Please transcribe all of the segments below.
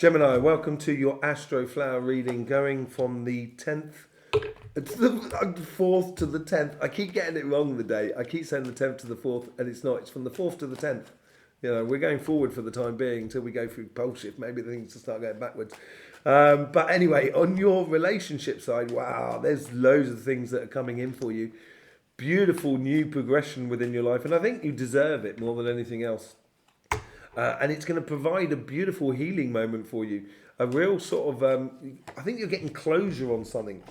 Gemini, welcome to your Astroflower reading, going from the 10th, it's the 4th to the 10th. I keep getting it wrong the day. I keep saying the 10th to the 4th, and it's not. It's from the 4th to the 10th. You know, we're going forward for the time being until we go through pole shift. Maybe things will start going backwards. But anyway, on your relationship side, wow, there's loads of things that are coming in for you. Beautiful new progression within your life, and I think you deserve it more than anything else. And it's going to provide a beautiful healing moment for you. A real sort of, I think you're getting closure on something.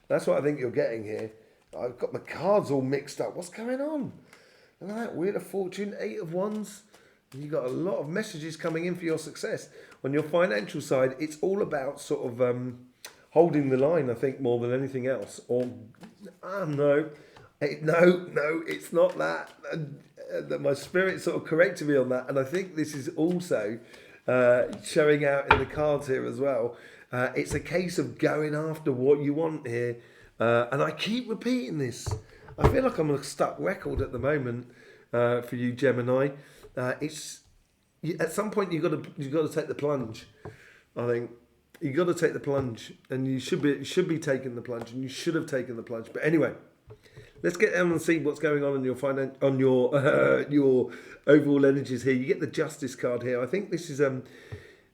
That's what I think you're getting here. I've got my cards all mixed up. What's going on? Look at that. Wheel of Fortune, 8 of Wands. You've got a lot of messages coming in for your success. On your financial side, it's all about sort of holding the line, I think, more than anything else. Or, no, it's not that. My spirit sort of corrected me on that. And I think this is also showing out in the cards here as well. It's a case of going after what you want here. And I keep repeating this. I feel like I'm on a stuck record at the moment for you, Gemini. It's at some point you've got to take the plunge. I think you've got to take the plunge, and you should be taking the plunge, and you should have taken the plunge. But anyway, let's get down and see what's going on in your overall energies here. You get the Justice card here. I think this is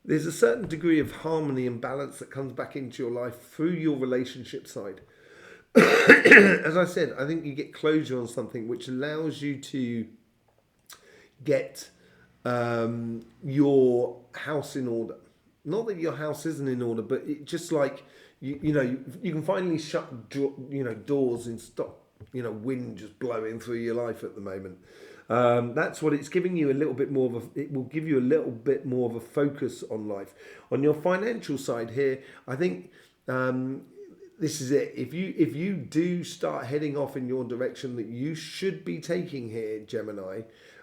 there's a certain degree of harmony and balance that comes back into your life through your relationship side. As I said, I think you get closure on something which allows you to get your house in order. Not that your house isn't in order, but it just like you can finally shut doors and stop wind just blowing through your life at the moment. That's what it's giving you. It will give you a little bit more of a focus on life. On your financial side here, I think this is it. If you do start heading off in your direction that you should be taking here, Gemini,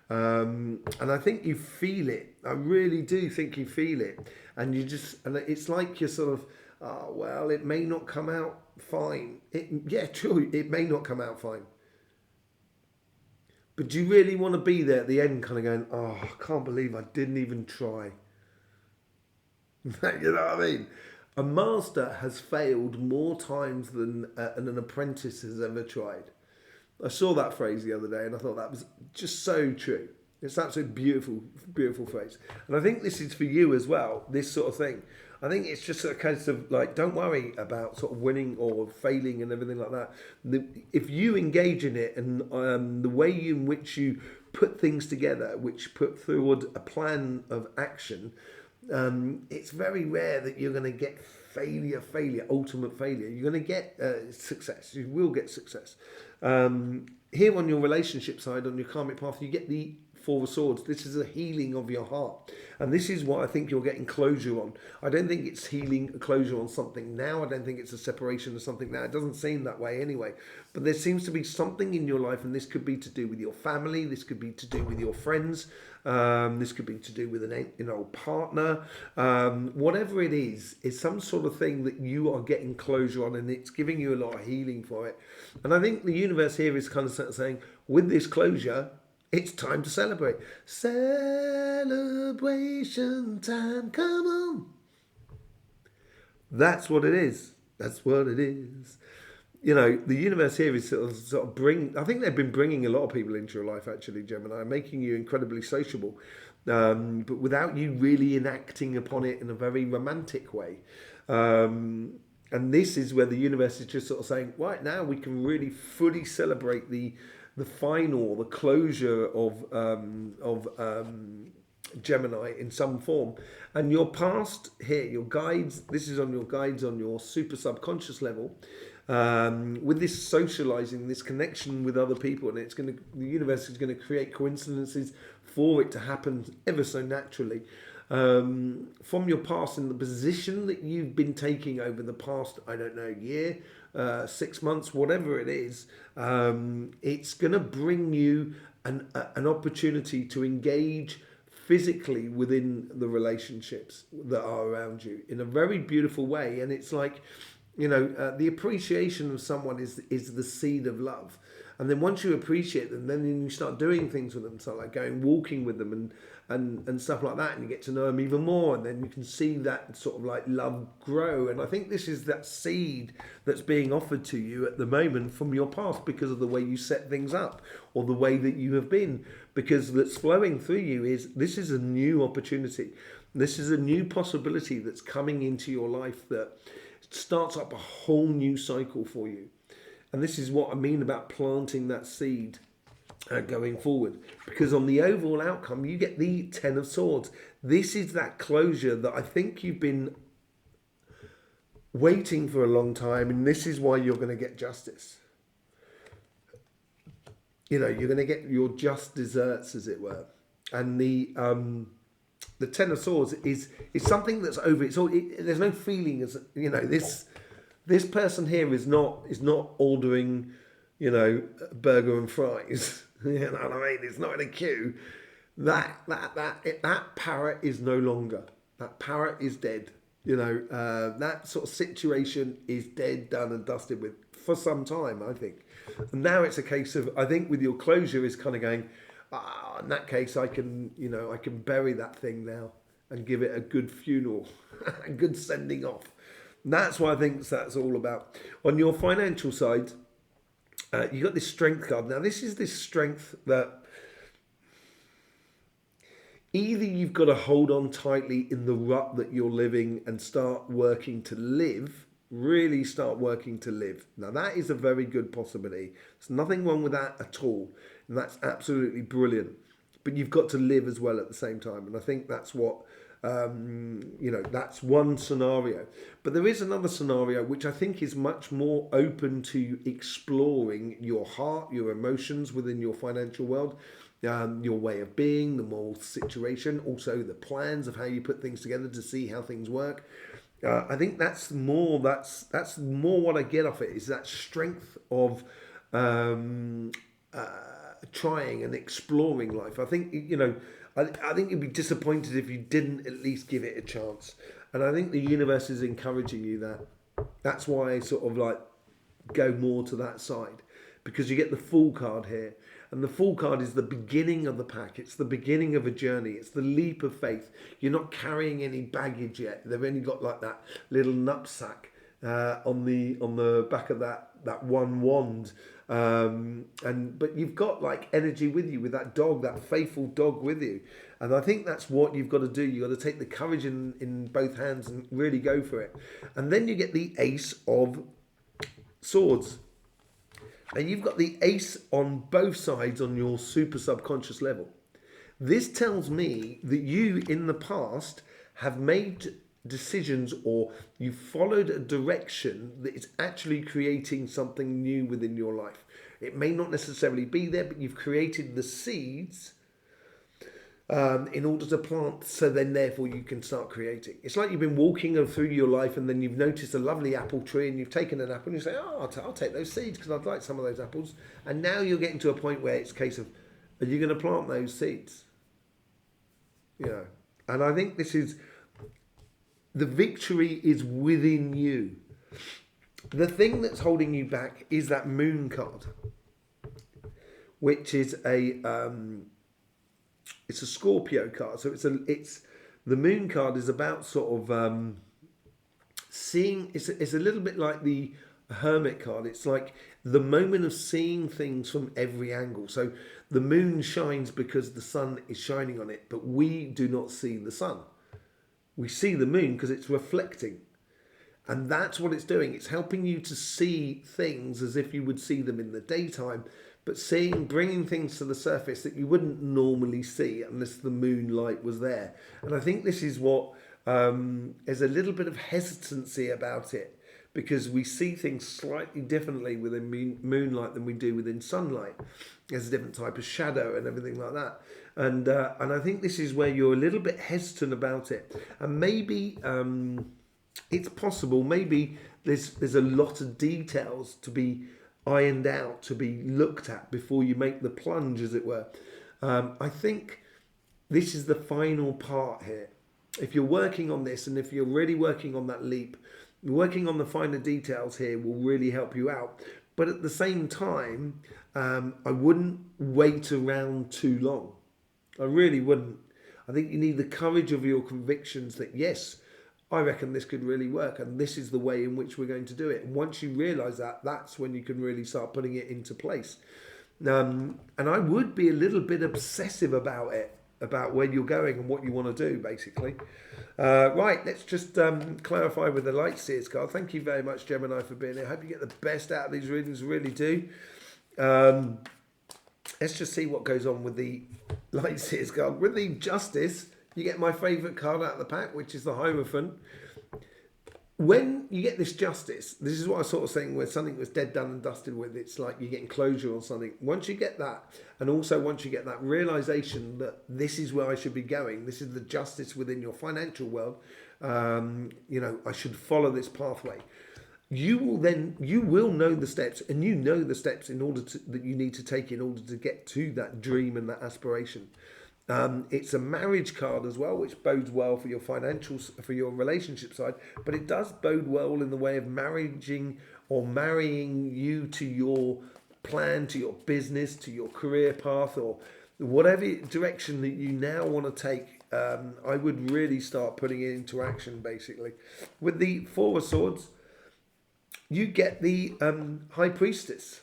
and I think you feel it. I really do think you feel it, and it's like you're sort of, oh, well, it may not come out fine. True, it may not come out fine. But do you really want to be there at the end, kind of going, oh, I can't believe I didn't even try? You know what I mean? A master has failed more times than an apprentice has ever tried. I saw that phrase the other day, and I thought that was just so true. It's absolutely beautiful, beautiful phrase. And I think this is for you as well, this sort of thing. I think it's just a case of like, don't worry about sort of winning or failing and everything like that. If you engage in it, and the way in which you put things together, which put forward a plan of action, it's very rare that you're going to get ultimate failure. You're going to get success. You will get success. Here on your relationship side, on your karmic path, you get the Four of Swords. This is a healing of your heart. And this is what I think you're getting closure on. I don't think it's healing, closure on something now. I don't think it's a separation of something now. It doesn't seem that way anyway. But there seems to be something in your life, and this could be to do with your family. This could be to do with your friends. This could be to do with an old partner. Whatever it is some sort of thing that you are getting closure on, and it's giving you a lot of healing for it. And I think the universe here is kind of saying, with this closure, it's time to celebrate. Celebration time, come on. That's what it is. That's what it is. You know, the universe here is sort of I think they've been bringing a lot of people into your life, actually, Gemini, making you incredibly sociable, but without you really enacting upon it in a very romantic way. And this is where the universe is just sort of saying, right now we can really fully celebrate the closure of Gemini in some form. And your past here, your guides, this is on your guides on your super subconscious level, with this socializing, this connection with other people, and the universe is going to create coincidences for it to happen ever so naturally. From your past, in the position that you've been taking over the past, I don't know, year, 6 months, whatever it is, it's going to bring you an opportunity to engage physically within the relationships that are around you in a very beautiful way. And it's like, the appreciation of someone is the seed of love. And then once you appreciate them, then you start doing things with them. So like walking with them and stuff like that, and you get to know them even more, and then you can see that sort of like love grow. And I think this is that seed that's being offered to you at the moment from your past, because of the way you set things up or the way that you have been, because that's flowing through you is this is a new opportunity. This is a new possibility that's coming into your life that starts up a whole new cycle for you. And this is what I mean about planting that seed going forward, because on the overall outcome you get the 10 of Swords. This is that closure that I think you've been waiting for a long time, and this is why you're going to get justice. You know, you're going to get your just desserts, as it were. And the 10 of Swords is something that's over. There's no feeling, as you know, this person here is not ordering, you know, burger and fries. You know what I mean? It's not in a queue. That parrot is no longer. That parrot is dead. You know, that sort of situation is dead, done and dusted with for some time, I think. And now it's a case of, I think with your closure is kind of going, in that case, I can bury that thing now and give it a good funeral, a good sending off. And that's what I think that's all about. On your financial side, you got this strength card. Now, this is this strength that either you've got to hold on tightly in the rut that you're living and start working to live, really start working to live. Now, that is a very good possibility. There's nothing wrong with that at all. And that's absolutely brilliant. But you've got to live as well at the same time. And I think that's what, that's one scenario. But there is another scenario which I think is much more open to exploring your heart, your emotions within your financial world, your way of being, the moral situation, also the plans of how you put things together to see how things work. I think that's more what I get off it, is that strength of trying and exploring life. I think, you know, I think you'd be disappointed if you didn't at least give it a chance. And I think the universe is encouraging you that. That's why I sort of like go more to that side, because you get the Fool card here. And the Fool card is the beginning of the pack. It's the beginning of a journey. It's the leap of faith. You're not carrying any baggage yet. They've only got like that little knapsack on the back of that one wand. But you've got like energy with you, with that dog, that faithful dog with you. And I think that's what you've got to do. You've got to take the courage in both hands and really go for it. And then you get the Ace of Swords. And you've got the ace on both sides on your super subconscious level. This tells me that you in the past have made decisions, or you followed a direction that is actually creating something new within your life. It may not necessarily be there, but you've created the seeds in order to plant, so then therefore you can start creating. It's like you've been walking through your life and then you've noticed a lovely apple tree and you've taken an apple and you say, oh, I'll take those seeds because I'd like some of those apples. And now you're getting to a point where it's a case of, are you going to plant those seeds? You know, and I think this is, the victory is within you. The thing that's holding you back is that Moon card, which is it's a Scorpio card. So it's the Moon card is about sort of seeing. It's a little bit like the Hermit card. It's like the moment of seeing things from every angle. So the moon shines because the sun is shining on it, but we do not see the sun. We see the moon because it's reflecting. And that's what it's doing. It's helping you to see things as if you would see them in the daytime, but bringing things to the surface that you wouldn't normally see unless the moonlight was there. And I think this is what there's a little bit of hesitancy about it, because we see things slightly differently within moonlight than we do within sunlight. There's a different type of shadow and everything like that. And I think this is where you're a little bit hesitant about it. And maybe it's possible, maybe there's a lot of details to be ironed out, to be looked at before you make the plunge, as it were. I think this is the final part here. If you're working on this, and if you're really working on that leap, working on the finer details here will really help you out. But at the same time, I wouldn't wait around too long. I really wouldn't. I think you need the courage of your convictions that, yes, I reckon this could really work, and this is the way in which we're going to do it. And once you realise that, that's when you can really start putting it into place. And I would be a little bit obsessive about it, about where you're going and what you want to do, basically. Right, let's just clarify with the Light Seers card. Thank you very much, Gemini, for being here. I hope you get the best out of these readings, really do. Let's just see what goes on with the Light Seers card. With the Justice, you get my favourite card out of the pack, which is the Hierophant. When you get this Justice, this is what I was sort of saying, where something was dead, done and dusted with, it's like you're getting closure on something. Once you get that, and also once you get that realisation that this is where I should be going, this is the justice within your financial world, I should follow this pathway. You will know the steps, and you know the steps that you need to take in order to get to that dream and that aspiration. It's a marriage card as well, which bodes well for your financials, for your relationship side, but it does bode well in the way of marrying you to your plan, to your business, to your career path, or whatever direction that you now want to take. I would really start putting it into action, basically. With the Four of Swords, you get the High Priestess,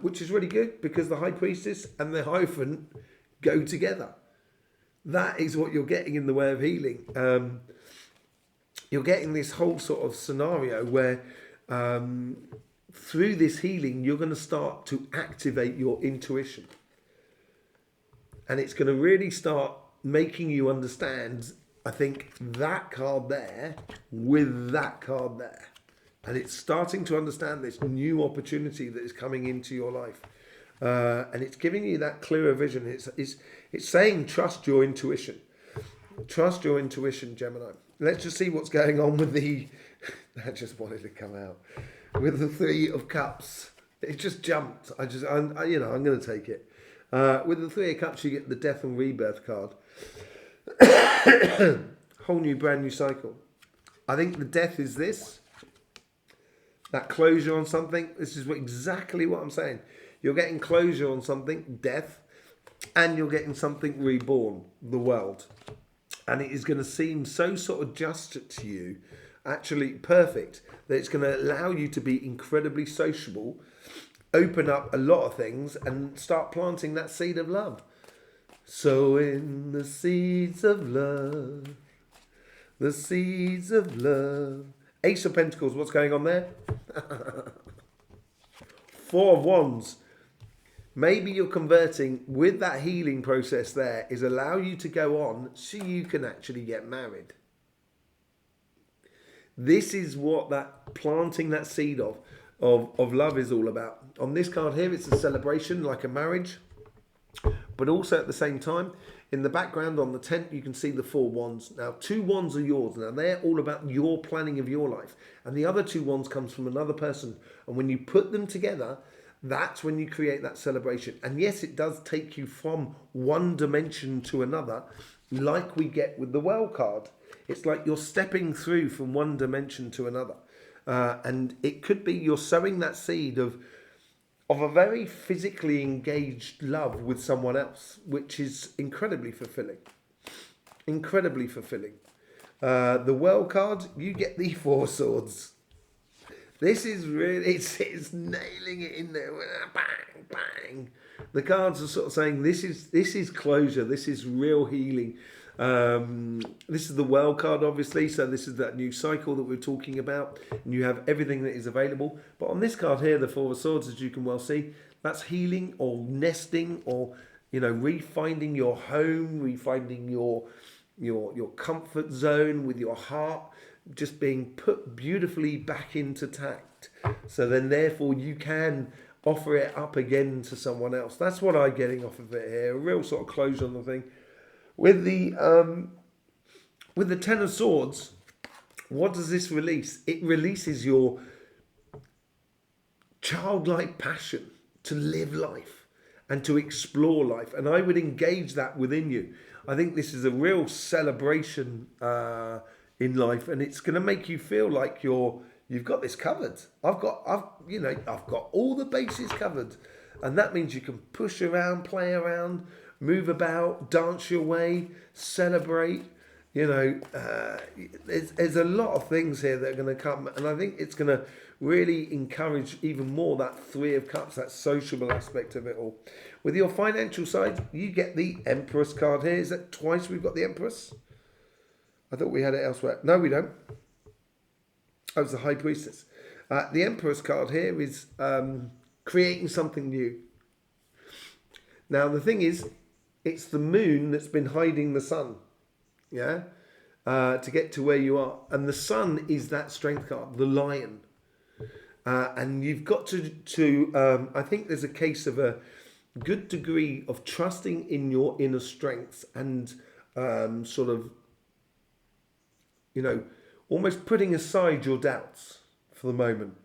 which is really good because the High Priestess and the Hierophant go together. That is what you're getting in the way of healing. You're getting this whole sort of scenario where through this healing, you're going to start to activate your intuition. And it's going to really start making you understand, I think, that card there with that card there. And it's starting to understand this new opportunity that is coming into your life. And it's giving you that clearer vision. It's saying trust your intuition. Trust your intuition, Gemini. Let's just see what's going on with the... That just wanted to come out. With the Three of Cups. It just jumped. I'm going to take it. With the Three of Cups, you get the Death and Rebirth card. Whole new, brand new cycle. I think the Death is this. That closure on something. This is exactly what I'm saying. You're getting closure on something, death, and you're getting something reborn, the world. And it is going to seem so sort of just to you, actually perfect, that it's going to allow you to be incredibly sociable, open up a lot of things, and start planting that seed of love. Sowing the seeds of love, the seeds of love. Ace of Pentacles, what's going on there? Four of Wands. Maybe you're converting with that healing process there is allow you to go on so you can actually get married. This is what that planting that seed of love is all about. On this card here, it's a celebration like a marriage. But also at the same time, in the background on the tent, you can see the Four Wands. Now, 2 wands are yours. Now, they're all about your planning of your life. And the other 2 wands comes from another person. And when you put them together, that's when you create that celebration. And yes, it does take you from one dimension to another, like we get with the Well card. It's like you're stepping through from one dimension to another. And it could be you're sowing that seed of a very physically engaged love with someone else, which is incredibly fulfilling. Incredibly fulfilling. The Well card, you get the Four Swords. This is really, it's nailing it in there. Bang, bang. The cards are sort of saying this is closure. This is real healing. This is the Well card, obviously. So this is that new cycle that we're talking about. And you have everything that is available. But on this card here, the Four of Swords, as you can well see, that's healing or nesting or, refinding your home, refinding your comfort zone with your heart, just being put beautifully back into tact. So then therefore you can offer it up again to someone else. That's what I'm getting off of it here. A real sort of closure on the thing. With the Ten of Swords, what does this release? It releases your childlike passion to live life and to explore life. And I would engage that within you. I think this is a real celebration in life, and it's going to make you feel like you've got this covered. I've got all the bases covered, and that means you can push around, play around, move about, dance your way, celebrate. You know, there's a lot of things here that are going to come, and I think it's going to really encourage even more that Three of Cups, that sociable aspect of it all. With your financial side, you get the Empress card here. Is that twice we've got the Empress? I thought we had it elsewhere. No, we don't. Oh, it's the High Priestess. The Empress card here is creating something new. Now, the thing is, it's the moon that's been hiding the sun. Yeah, to get to where you are, and the sun is that strength card, the lion, and you've got to. I think there's a case of a good degree of trusting in your inner strengths and sort of, you know, almost putting aside your doubts for the moment.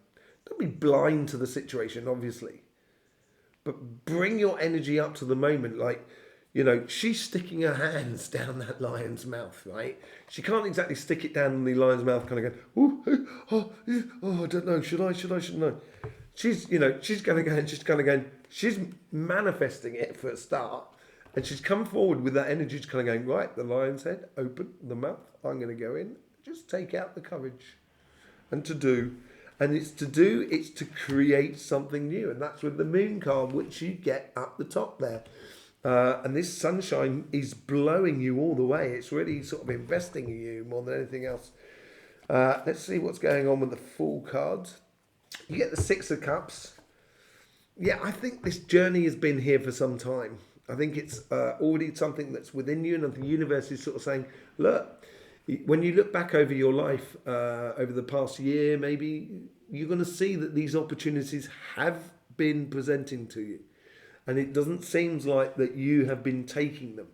Don't be blind to the situation, obviously, but bring your energy up to the moment, like. You know, she's sticking her hands down that lion's mouth, right? She can't exactly stick it down in the lion's mouth, kind of going, oh, I don't know, shouldn't I? She's, you know, she's going to go and she's kind of going, she's manifesting it for a start, and she's come forward with that energy, just kind of going, right, the lion's head, open the mouth, I'm going to go in, just take out the courage, and to do. And it's to create something new, and that's with the moon card, which you get up the top there. And this sunshine is blowing you all the way. It's really sort of investing in you more than anything else. Let's see what's going on with the Fool card. You get the Six of Cups. Yeah, I think this journey has been here for some time. I think it's already something that's within you, and the universe is sort of saying, look, when you look back over your life, over the past year, maybe, you're going to see that these opportunities have been presenting to you. And it doesn't seem like that you have been taking them.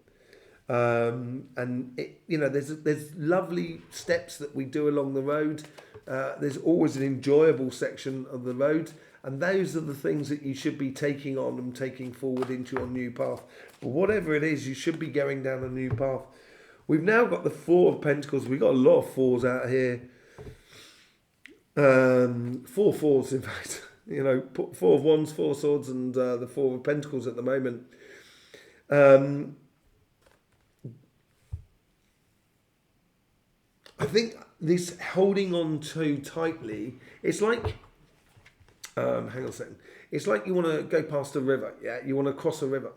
And it, you know, there's lovely steps that we do along the road. There's always an enjoyable section of the road, and those are the things that you should be taking on and taking forward into your new path. But whatever it is, you should be going down a new path. We've now got the Four of Pentacles. We've got a lot of fours out here. 4 fours, in fact. You know, Four of Wands, Four Swords, and the Four of Pentacles at the moment. I think this holding on too tightly, it's like, hang on a second. It's like you want to go past a river, yeah? You want to cross a river,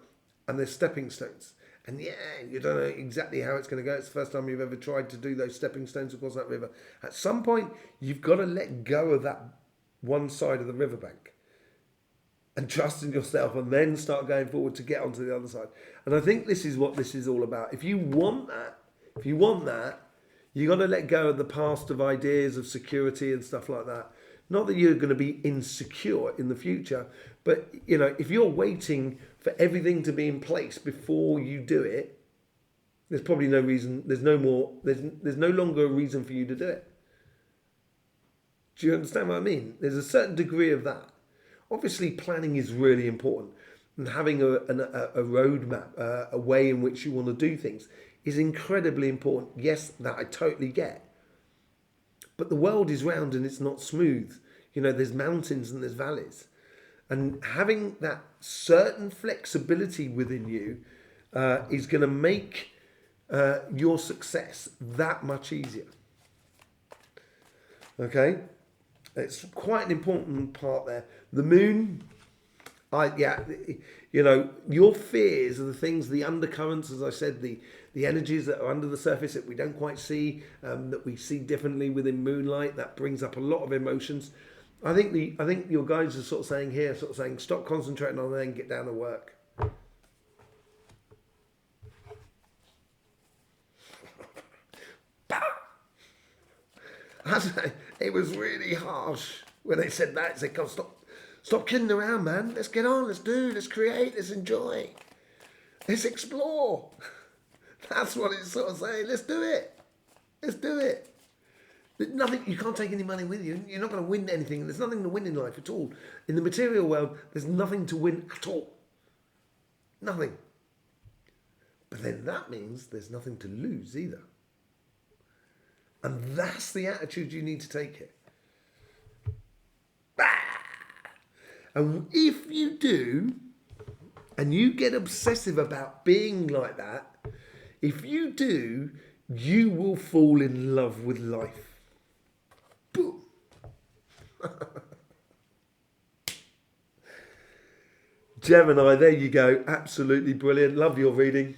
and there's stepping stones. And yeah, you don't know exactly how it's going to go. It's the first time you've ever tried to do those stepping stones across that river. At some point, you've got to let go of that one side of the riverbank and trust in yourself, and then start going forward to get onto the other side. And I think this is what this is all about. If you want that, you got to let go of the past of ideas of security and stuff like that. Not that you're going to be insecure in the future, but you know, if you're waiting for everything to be in place before you do it, there's probably no reason. There's no longer a reason for you to do it. Do you understand what I mean? There's a certain degree of that. Obviously, planning is really important, and having a roadmap, a way in which you want to do things, is incredibly important. Yes, that I totally get. But the world is round and it's not smooth. You know, there's mountains and there's valleys. And having that certain flexibility within you is going to make your success that much easier. Okay? It's quite an important part there. The moon, you know, your fears are the things, the undercurrents, as I said, the energies that are under the surface that we don't quite see, that we see differently within moonlight. That brings up a lot of emotions. I think your guides are sort of saying here, stop concentrating on that and get down to work. It was really harsh when they said that. They said, "God, stop kidding around, man. Let's get on. Let's create. Let's enjoy. Let's explore." That's what it's sort of saying. Let's do it. Let's do it. There's nothing. You can't take any money with you. You're not going to win anything. There's nothing to win in life at all. In the material world, there's nothing to win at all. Nothing. But then that means there's nothing to lose either. And that's the attitude you need to take here. And if you do, and you get obsessive about being like that, if you do, you will fall in love with life. Boom. Gemini, there you go. Absolutely brilliant. Love your reading.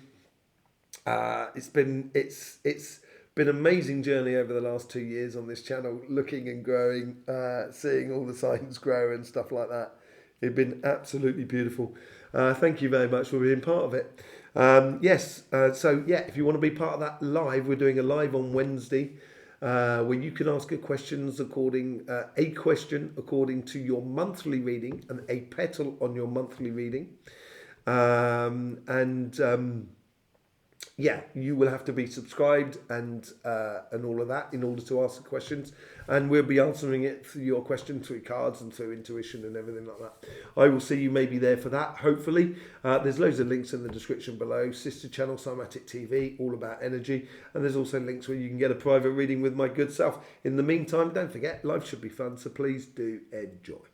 It's been an amazing journey over the last 2 years on this channel, looking and growing, seeing all the signs grow and stuff like that. It's been absolutely beautiful. Thank you very much for being part of it. So if you want to be part of that live, we're doing a live on Wednesday where you can ask a question according to your monthly reading and a petal on your monthly reading. You will have to be subscribed and all of that in order to ask the questions, and we'll be answering it through your question through cards and through intuition and everything like that. I will see you maybe there for that, hopefully. There's loads of links in the description below. Sister channel, CYMATIC TV, all about energy, and there's also links where you can get a private reading with my good self. In the meantime, don't forget, life should be fun, so please do enjoy.